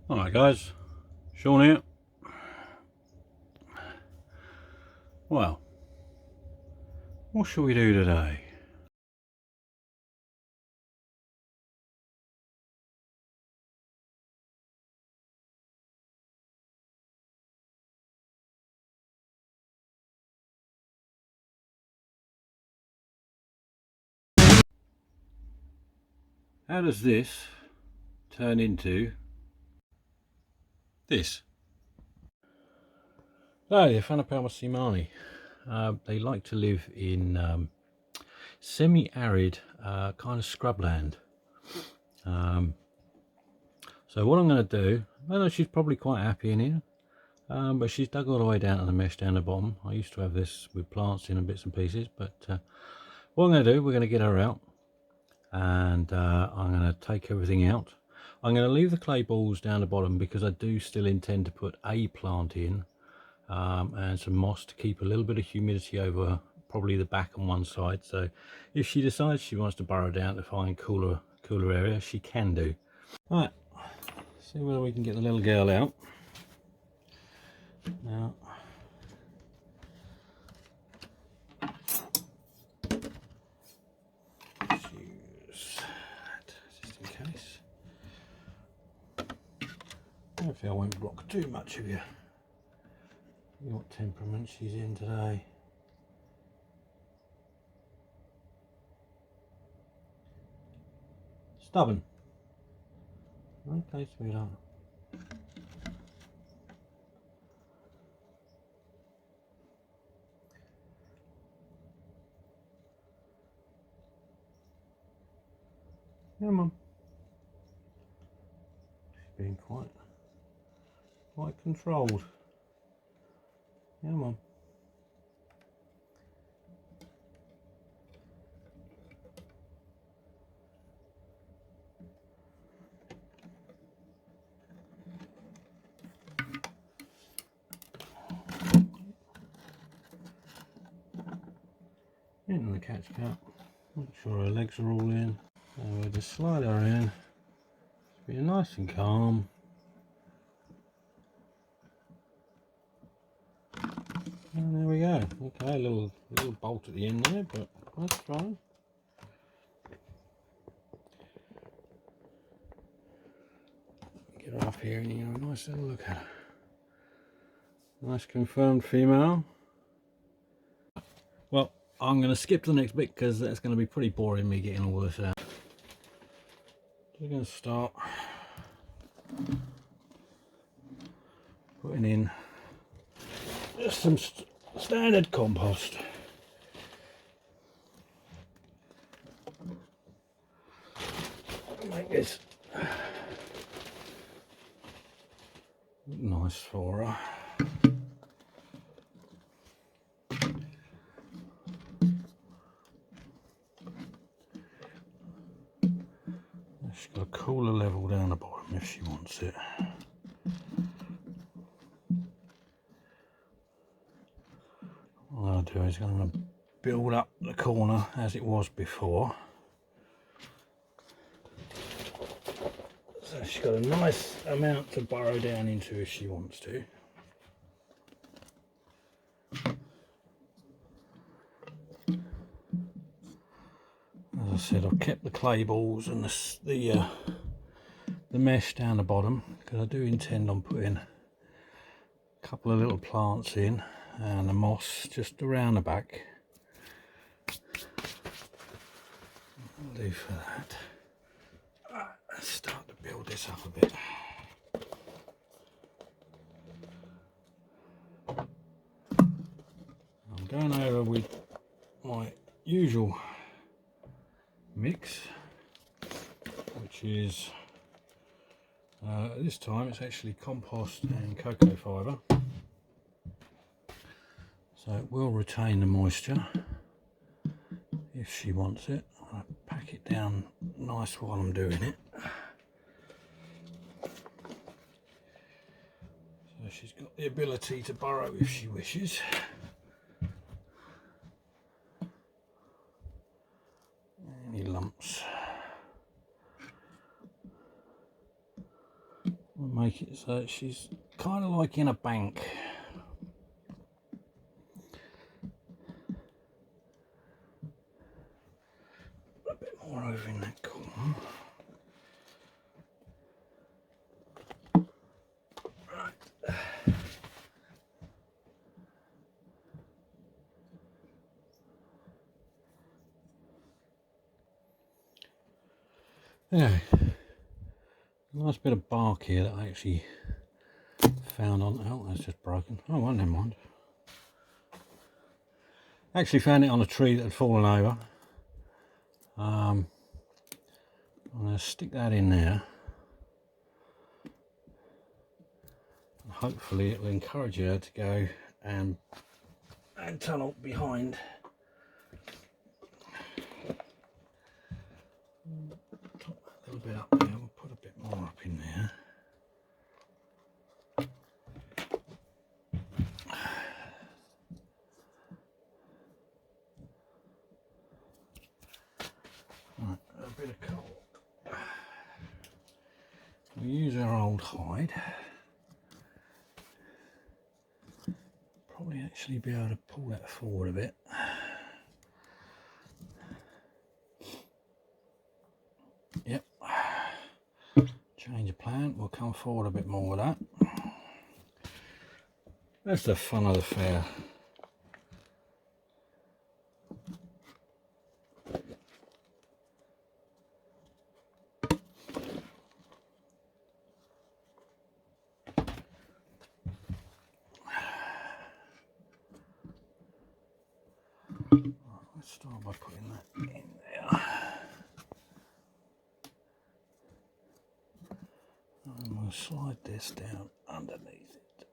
Alright guys, Sean here. Well, what shall we do today? How does this turn into this? So the Aphonopelma seemani, they like to live in semi-arid kind of scrubland. So what I'm going to do, I know she's probably quite happy in here, but she's dug all the way down to the mesh down the bottom. I used to have this with plants in and bits and pieces, but what I'm going to do, we're going to get her out, and I'm going to take everything out. I'm going to leave the clay balls down the bottom because I do still intend to put a plant in, and some moss to keep a little bit of humidity over probably the back on one side. So if she decides she wants to burrow down to find cooler area, she can do. Right, see whether we can get the little girl out now. Use that just in case. Hopefully I won't block too much of you. What temperament she's in today. Stubborn. Okay, sweetheart. Come on. She's being quite controlled. Come on. Into the catch cup. Make sure her legs are all in. And we'll just slide her in. Just being nice and calm. And there we go. Okay, a little bolt at the end there, but that's fine. Get her up here and you have a nice little look at her. Nice confirmed female. Well, I'm going to skip to the next bit because that's going to be pretty boring me getting all this out. We're going to start putting in just some standard compost. Make this nice for her. She's got a cooler level down the bottom if she wants it. What I'll do is I'm going to build up the corner as it was before. So she's got a nice amount to burrow down into if she wants to. As I said, I've kept the clay balls and the mesh down the bottom because I do intend on putting a couple of little plants in and the moss just around the back. I'll do for that. Let's start to build this up a bit. I'm going over with my usual mix, which is this time it's actually compost and cocoa fibre, so it will retain the moisture if she wants it. I'll pack it down nice while I'm doing it, so she's got the ability to burrow if she wishes. Any lumps We'll make it so that she's kind of like in a bank. A bit more over in that corner. Right. Anyway, nice bit of bark here that I actually found on. Oh, that's just broken. Oh, well, never mind. Actually found it on a tree that had fallen over. I'm going to stick that in there. And hopefully it will encourage her to go and tunnel behind. Top that little bit up there. We'll put a bit more up in there. Right, a bit of coal. We'll use our old hide. Probably actually be able to pull that forward a bit. Yep. Change of plan. We'll come forward a bit more with that. That's the fun of the fair. Let's start by putting that in there. And we'll slide this down underneath it.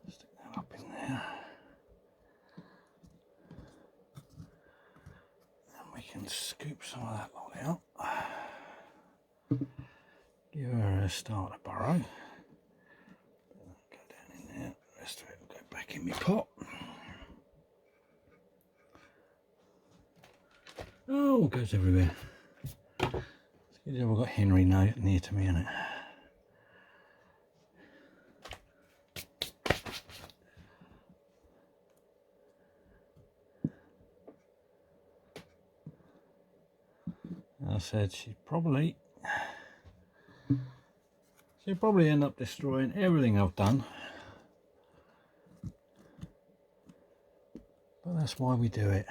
Stick that up in there. And we can scoop some of that lot out. Give her a start to burrow. Go down in there. The rest of it will go back in my pot. Oh, it goes everywhere. I've got Henry near to me, innit? I said she'll probably end up destroying everything I've done. But that's why we do it.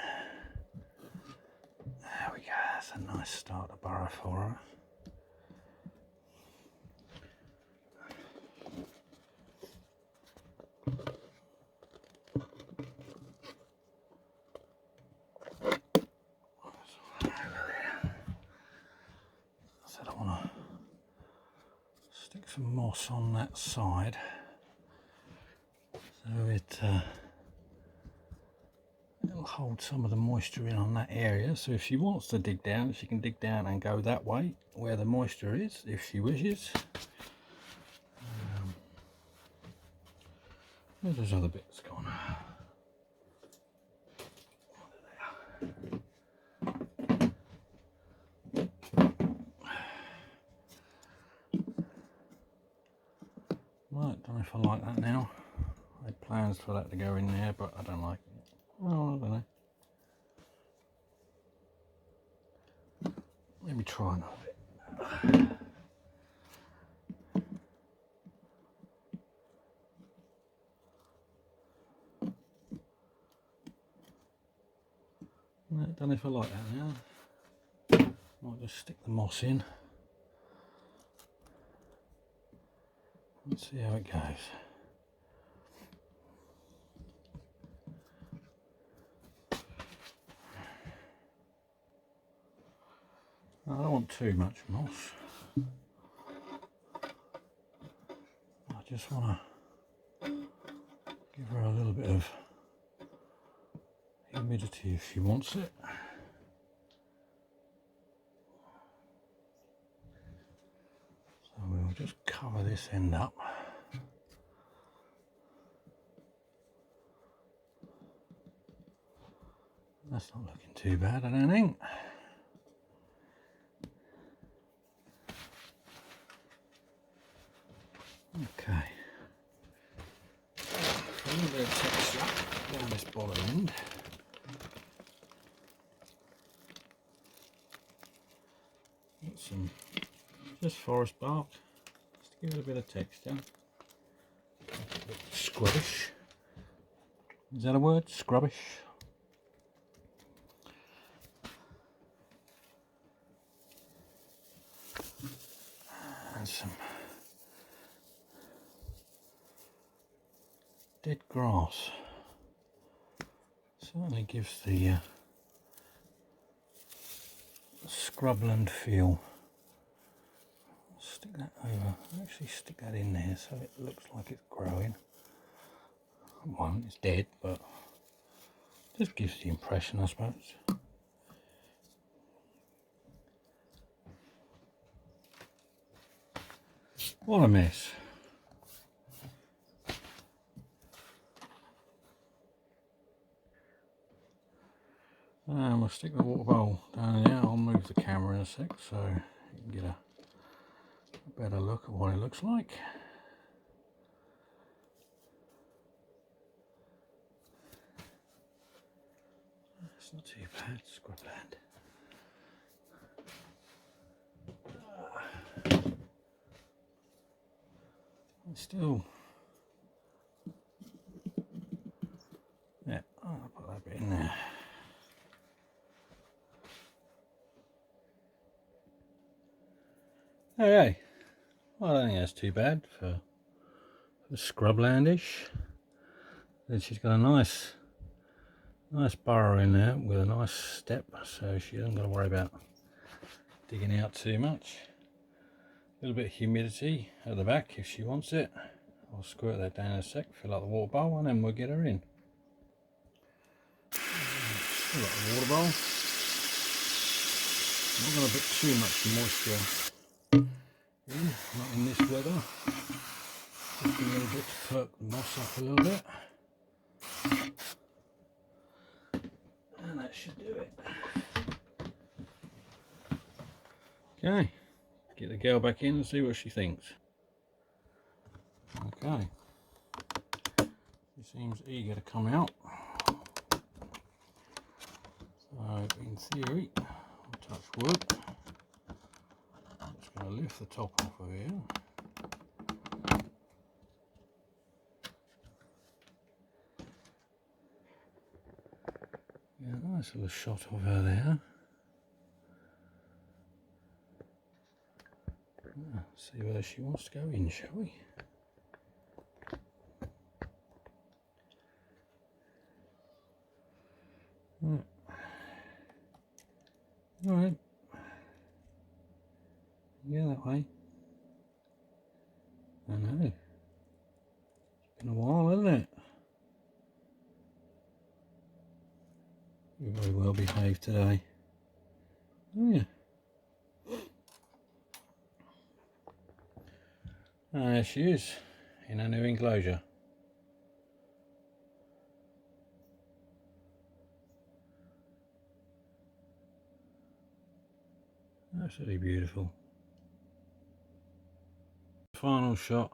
There we go, that's a nice start to burrow for her. I want to stick some moss on that side so it'll hold some of the moisture in on that area, so if she wants to dig down, she can dig down and go that way where the moisture is if she wishes. Where's those other bits gone? Right, don't know if I like that now. I had plans for that to go in there, but I don't like it. Oh, I don't know. Let me try another bit. I don't know if I like that now. Might just stick the moss in. Let's see how it goes. I don't want too much moss. I just want to give her a little bit of humidity if she wants it. So we'll just cover this end up. That's not looking too bad, I don't think. Okay. A little bit of texture down this bottom end. Got some just forest bark, just to give it a bit of texture. A bit scrubbish. Is that a word? Scrubbish. And some dead grass. Certainly gives the scrubland feel. Stick that over, actually stick that in there so it looks like it's growing. It won't, it's dead, but just gives the impression, I suppose. What a mess. And we'll stick the water bowl down there. I'll move the camera in a sec so you can get a better look at what it looks like. It's not too bad, scrubland. It's still, yeah, I'll put that bit in there. Hey, well, I don't think that's too bad for scrublandish. Then she's got a nice burrow in there with a nice step, so she doesn't got to worry about digging out too much. A little bit of humidity at the back if she wants it. I'll squirt that down in a sec, fill up the water bowl, and then we'll get her in. Fill up the water bowl. I'm not going to put too much moisture in, not in this weather. Just a little bit to perk the moss up a little bit. And that should do it. Okay, get the girl back in and see what she thinks. Okay, she seems eager to come out. So in theory, I'll touch wood. I'm just going to lift the top off of here. Yeah, nice little shot of her there. See where she wants to go in, shall we? Right. Alright. Yeah, that way. I know. It's been a while, hasn't it? You're very well behaved today. Oh yeah. Ah, there she is, in her new enclosure. Absolutely beautiful. Final shot.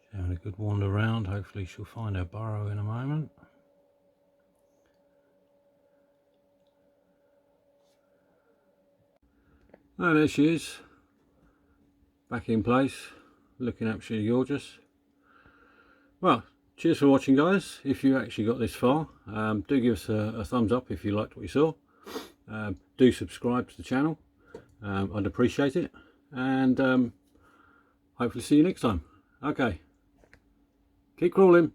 She's having a good wander around. Hopefully she'll find her burrow in a moment. Oh, there she is. Back in place. Looking absolutely gorgeous. Well, cheers for watching, guys. If you actually got this far, do give us a thumbs up if you liked what you saw. Do subscribe to the channel. I'd appreciate it. And hopefully see you next time. Okay. Keep crawling.